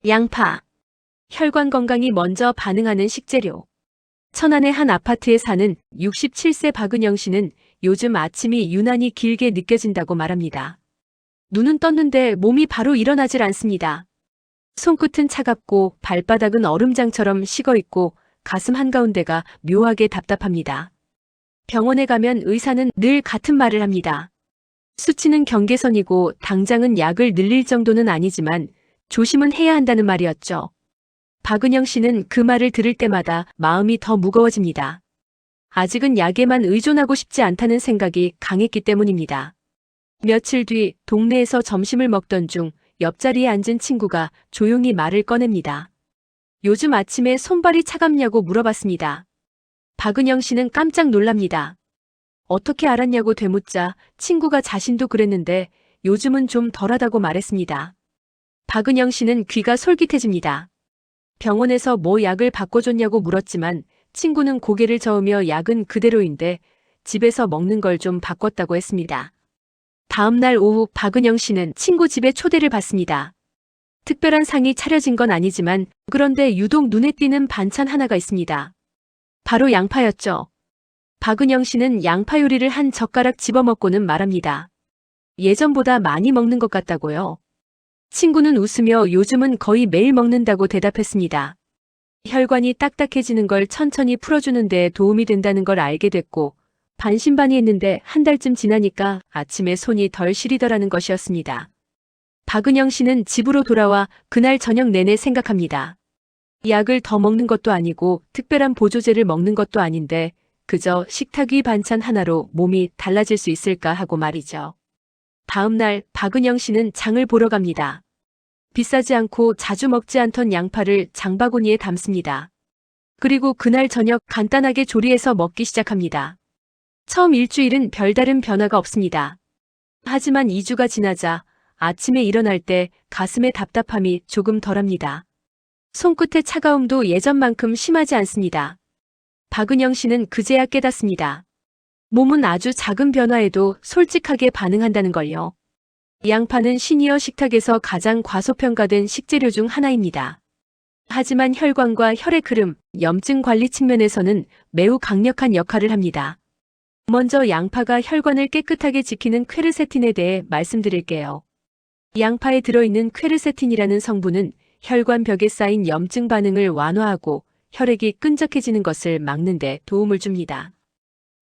양파. 혈관 건강이 먼저 반응하는 식재료. 천안의 한 아파트에 사는 67세 박은영 씨는 요즘 아침이 유난히 길게 느껴진다고 말합니다. 눈은 떴는데 몸이 바로 일어나질 않습니다. 손끝은 차갑고 발바닥은 얼음장처럼 식어 있고 가슴 한가운데가 묘하게 답답합니다. 병원에 가면 의사는 늘 같은 말을 합니다. 수치는 경계선이고 당장은 약을 늘릴 정도는 아니지만 조심은 해야 한다는 말이었죠. 박은영 씨는 그 말을 들을 때마다 마음이 더 무거워집니다. 아직은 약에만 의존하고 싶지 않다는 생각이 강했기 때문입니다. 며칠 뒤 동네에서 점심을 먹던 중 옆자리에 앉은 친구가 조용히 말을 꺼냅니다. 요즘 아침에 손발이 차갑냐고 물어봤습니다. 박은영 씨는 깜짝 놀랍니다. 어떻게 알았냐고 되묻자 친구가 자신도 그랬는데 요즘은 좀 덜하다고 말했습니다. 박은영 씨는 귀가 솔깃해집니다. 병원에서 뭐 약을 바꿔줬냐고 물었지만 친구는 고개를 저으며 약은 그대로인데 집에서 먹는 걸 좀 바꿨다고 했습니다. 다음 날 오후 박은영 씨는 친구 집에 초대를 받습니다. 특별한 상이 차려진 건 아니지만 그런데 유독 눈에 띄는 반찬 하나가 있습니다. 바로 양파였죠. 박은영 씨는 양파 요리를 한 젓가락 집어먹고는 말합니다. 예전보다 많이 먹는 것 같다고요. 친구는 웃으며 요즘은 거의 매일 먹는다고 대답했습니다. 혈관이 딱딱해지는 걸 천천히 풀어주는 데 도움이 된다는 걸 알게 됐고 반신반의했는데 한 달쯤 지나니까 아침에 손이 덜 시리더라는 것이었습니다. 박은영 씨는 집으로 돌아와 그날 저녁 내내 생각합니다. 약을 더 먹는 것도 아니고 특별한 보조제를 먹는 것도 아닌데 그저 식탁 위 반찬 하나로 몸이 달라질 수 있을까 하고 말이죠. 다음 날 박은영 씨는 장을 보러 갑니다. 비싸지 않고 자주 먹지 않던 양파를 장바구니에 담습니다. 그리고 그날 저녁 간단하게 조리해서 먹기 시작합니다. 처음 일주일은 별다른 변화가 없습니다. 하지만 2주가 지나자 아침에 일어날 때 가슴의 답답함이 조금 덜합니다. 손끝의 차가움도 예전만큼 심하지 않습니다. 박은영 씨는 그제야 깨닫습니다. 몸은 아주 작은 변화에도 솔직하게 반응한다는 걸요. 양파는 시니어 식탁에서 가장 과소평가된 식재료 중 하나입니다. 하지만 혈관과 혈액 흐름, 염증 관리 측면에서는 매우 강력한 역할을 합니다. 먼저 양파가 혈관을 깨끗하게 지키는 퀘르세틴에 대해 말씀드릴게요. 양파에 들어있는 퀘르세틴이라는 성분은 혈관 벽에 쌓인 염증 반응을 완화하고 혈액이 끈적해지는 것을 막는 데 도움을 줍니다.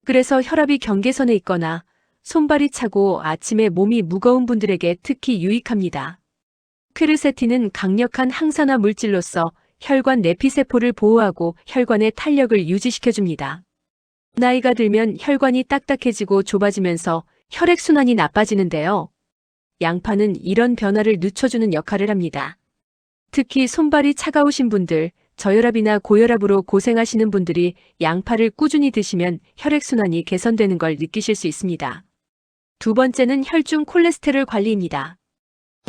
그래서 혈압이 경계선에 있거나 손발이 차고 아침에 몸이 무거운 분들에게 특히 유익합니다. 퀘르세틴은 강력한 항산화 물질로서 혈관 내피세포를 보호하고 혈관의 탄력을 유지시켜줍니다. 나이가 들면 혈관이 딱딱해지고 좁아지면서 혈액순환이 나빠지는데요. 양파는 이런 변화를 늦춰주는 역할을 합니다. 특히 손발이 차가우신 분들, 저혈압이나 고혈압으로 고생하시는 분들이 양파를 꾸준히 드시면 혈액순환이 개선되는 걸 느끼실 수 있습니다. 두 번째는 혈중 콜레스테롤 관리입니다.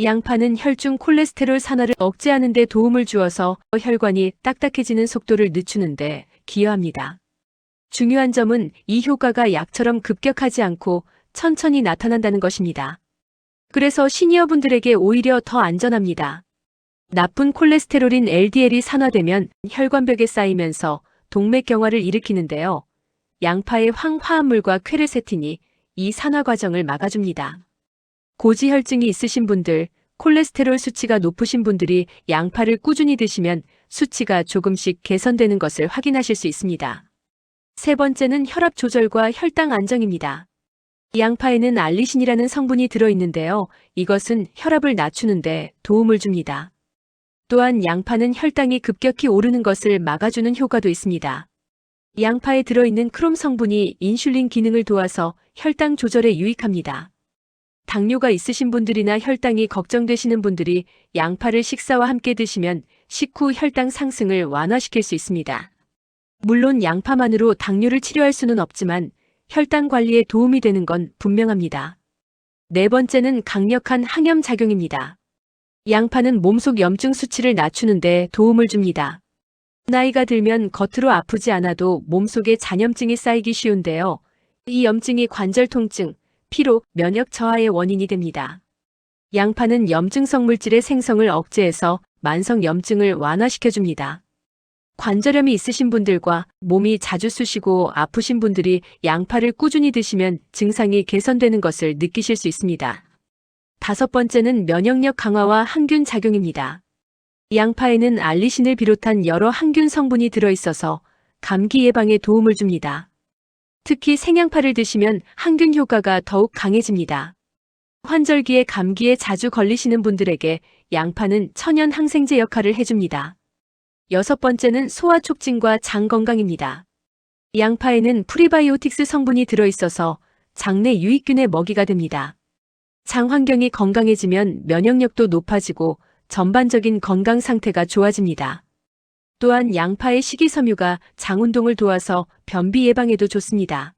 양파는 혈중 콜레스테롤 산화를 억제하는 데 도움을 주어서 혈관이 딱딱해지는 속도를 늦추는 데 기여합니다. 중요한 점은 이 효과가 약처럼 급격하지 않고 천천히 나타난다는 것입니다. 그래서 시니어분들에게 오히려 더 안전합니다. 나쁜 콜레스테롤인 LDL이 산화되면 혈관벽에 쌓이면서 동맥경화를 일으키는데요. 양파의 황화합물과 퀘르세틴이 이 산화 과정을 막아줍니다. 고지혈증이 있으신 분들, 콜레스테롤 수치가 높으신 분들이 양파를 꾸준히 드시면 수치가 조금씩 개선되는 것을 확인하실 수 있습니다. 세 번째는 혈압 조절과 혈당 안정입니다. 양파에는 알리신이라는 성분이 들어있는데요. 이것은 혈압을 낮추는데 도움을 줍니다. 또한 양파는 혈당이 급격히 오르는 것을 막아주는 효과도 있습니다. 양파에 들어있는 크롬 성분이 인슐린 기능을 도와서 혈당 조절에 유익합니다. 당뇨가 있으신 분들이나 혈당이 걱정되시는 분들이 양파를 식사와 함께 드시면 식후 혈당 상승을 완화시킬 수 있습니다. 물론 양파만으로 당뇨를 치료할 수는 없지만 혈당 관리에 도움이 되는 건 분명합니다. 네 번째는 강력한 항염 작용입니다. 양파는 몸속 염증 수치를 낮추는 데 도움을 줍니다. 나이가 들면 겉으로 아프지 않아도 몸속에 잔염증이 쌓이기 쉬운데요. 이 염증이 관절 통증, 피로, 면역 저하의 원인이 됩니다. 양파는 염증성 물질의 생성을 억제해서 만성 염증을 완화시켜줍니다. 관절염이 있으신 분들과 몸이 자주 쑤시고 아프신 분들이 양파를 꾸준히 드시면 증상이 개선되는 것을 느끼실 수 있습니다. 다섯 번째는 면역력 강화와 항균 작용입니다. 양파에는 알리신을 비롯한 여러 항균 성분이 들어있어서 감기 예방에 도움을 줍니다. 특히 생양파를 드시면 항균 효과가 더욱 강해집니다. 환절기에 감기에 자주 걸리시는 분들에게 양파는 천연 항생제 역할을 해줍니다. 여섯 번째는 소화 촉진과 장 건강입니다. 양파에는 프리바이오틱스 성분이 들어있어서 장내 유익균의 먹이가 됩니다. 장 환경이 건강해지면 면역력도 높아지고 전반적인 건강 상태가 좋아집니다. 또한 양파의 식이섬유가 장 운동을 도와서 변비 예방에도 좋습니다.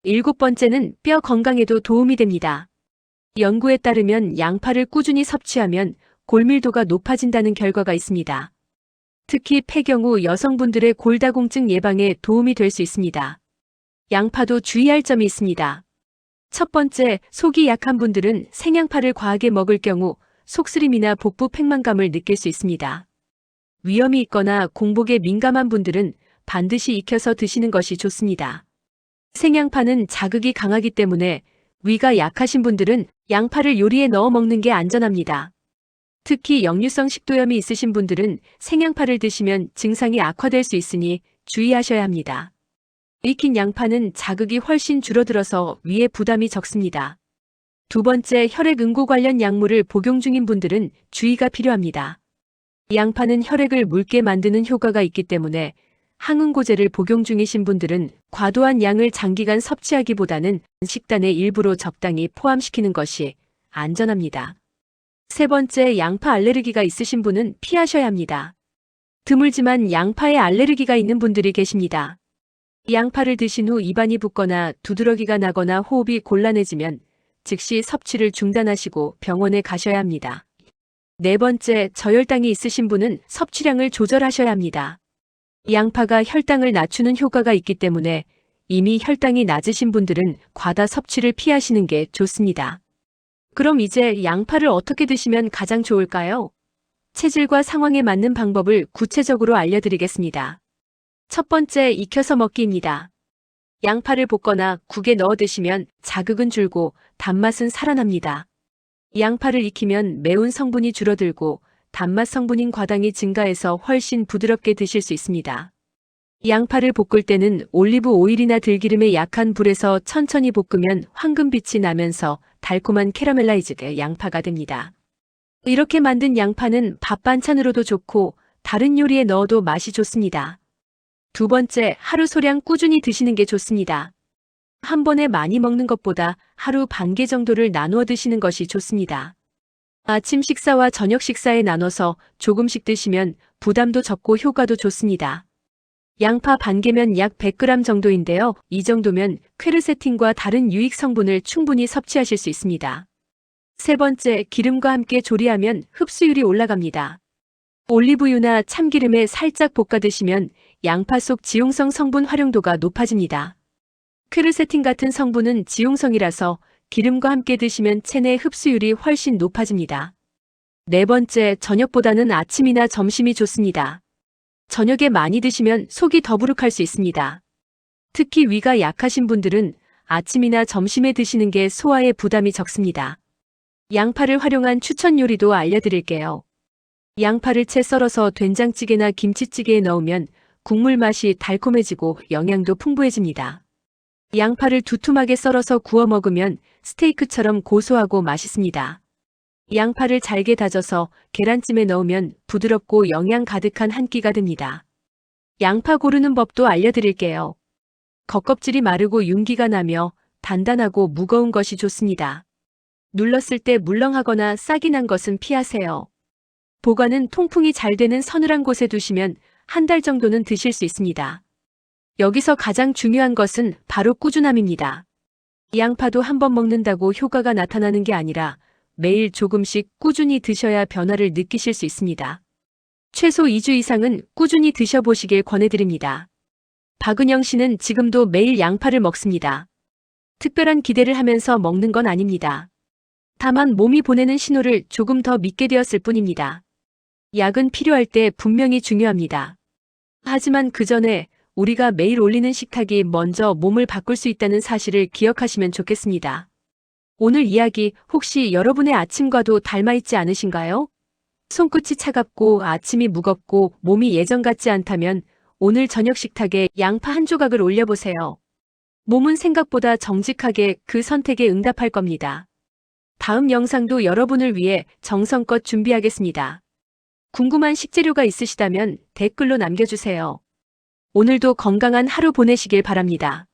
일곱 번째는 뼈 건강에도 도움이 됩니다. 연구에 따르면 양파를 꾸준히 섭취하면 골밀도가 높아진다는 결과가 있습니다. 특히 폐경 후 여성분들의 골다공증 예방에 도움이 될 수 있습니다. 양파도 주의할 점이 있습니다. 첫 번째, 속이 약한 분들은 생양파를 과하게 먹을 경우 속쓰림이나 복부 팽만감을 느낄 수 있습니다. 위염이 있거나 공복에 민감한 분들은 반드시 익혀서 드시는 것이 좋습니다. 생양파는 자극이 강하기 때문에 위가 약하신 분들은 양파를 요리에 넣어 먹는 게 안전합니다. 특히 역류성 식도염이 있으신 분들은 생양파를 드시면 증상이 악화될 수 있으니 주의하셔야 합니다. 익힌 양파는 자극이 훨씬 줄어들어서 위에 부담이 적습니다. 두 번째, 혈액 응고 관련 약물을 복용 중인 분들은 주의가 필요합니다. 양파는 혈액을 묽게 만드는 효과가 있기 때문에 항응고제를 복용 중이신 분들은 과도한 양을 장기간 섭취하기보다는 식단의 일부로 적당히 포함시키는 것이 안전합니다. 세 번째, 양파 알레르기가 있으신 분은 피하셔야 합니다. 드물지만 양파에 알레르기가 있는 분들이 계십니다. 양파를 드신 후 입안이 붓거나 두드러기가 나거나 호흡이 곤란해지면 즉시 섭취를 중단하시고 병원에 가셔야 합니다. 네 번째, 저혈당이 있으신 분은 섭취량을 조절하셔야 합니다. 양파가 혈당을 낮추는 효과가 있기 때문에 이미 혈당이 낮으신 분들은 과다 섭취를 피하시는 게 좋습니다. 그럼 이제 양파를 어떻게 드시면 가장 좋을까요? 체질과 상황에 맞는 방법을 구체적으로 알려드리겠습니다. 첫 번째, 익혀서 먹기입니다. 양파를 볶거나 국에 넣어 드시면 자극은 줄고 단맛은 살아납니다. 양파를 익히면 매운 성분이 줄어들고 단맛 성분인 과당이 증가해서 훨씬 부드럽게 드실 수 있습니다. 양파를 볶을 때는 올리브 오일이나 들기름의 약한 불에서 천천히 볶으면 황금빛이 나면서 달콤한 캐러멜라이즈드 양파가 됩니다. 이렇게 만든 양파는 밥 반찬으로도 좋고 다른 요리에 넣어도 맛이 좋습니다. 두 번째, 하루 소량 꾸준히 드시는 게 좋습니다. 한 번에 많이 먹는 것보다 하루 반 개 정도를 나누어 드시는 것이 좋습니다. 아침 식사와 저녁 식사에 나눠서 조금씩 드시면 부담도 적고 효과도 좋습니다. 양파 반 개면 약 100g 정도인데요. 이 정도면 퀘르세틴과 다른 유익 성분을 충분히 섭취하실 수 있습니다. 세 번째, 기름과 함께 조리하면 흡수율이 올라갑니다. 올리브유나 참기름에 살짝 볶아 드시면 양파 속 지용성 성분 활용도가 높아집니다. 퀘르세틴 같은 성분은 지용성이라서 기름과 함께 드시면 체내 흡수율이 훨씬 높아집니다. 네 번째, 저녁보다는 아침이나 점심이 좋습니다. 저녁에 많이 드시면 속이 더부룩할 수 있습니다. 특히 위가 약하신 분들은 아침이나 점심에 드시는 게 소화에 부담이 적습니다. 양파를 활용한 추천 요리도 알려드릴게요. 양파를 채 썰어서 된장찌개나 김치찌개에 넣으면 국물 맛이 달콤해지고 영양도 풍부해집니다. 양파를 두툼하게 썰어서 구워 먹으면 스테이크처럼 고소하고 맛있습니다. 양파를 잘게 다져서 계란찜에 넣으면 부드럽고 영양 가득한 한 끼가 됩니다. 양파 고르는 법도 알려드릴게요. 겉껍질이 마르고 윤기가 나며 단단하고 무거운 것이 좋습니다. 눌렀을 때 물렁하거나 싹이 난 것은 피하세요. 보관은 통풍이 잘 되는 서늘한 곳에 두시면 한 달 정도는 드실 수 있습니다. 여기서 가장 중요한 것은 바로 꾸준함입니다. 양파도 한 번 먹는다고 효과가 나타나는 게 아니라 매일 조금씩 꾸준히 드셔야 변화를 느끼실 수 있습니다. 최소 2주 이상은 꾸준히 드셔보시길 권해드립니다. 박은영 씨는 지금도 매일 양파를 먹습니다. 특별한 기대를 하면서 먹는 건 아닙니다. 다만 몸이 보내는 신호를 조금 더 믿게 되었을 뿐입니다. 약은 필요할 때 분명히 중요합니다. 하지만 그 전에 우리가 매일 올리는 식탁이 먼저 몸을 바꿀 수 있다는 사실을 기억하시면 좋겠습니다. 오늘 이야기 혹시 여러분의 아침과도 닮아있지 않으신가요? 손끝이 차갑고 아침이 무겁고 몸이 예전 같지 않다면 오늘 저녁 식탁에 양파 한 조각을 올려보세요. 몸은 생각보다 정직하게 그 선택에 응답할 겁니다. 다음 영상도 여러분을 위해 정성껏 준비하겠습니다. 궁금한 식재료가 있으시다면 댓글로 남겨주세요. 오늘도 건강한 하루 보내시길 바랍니다.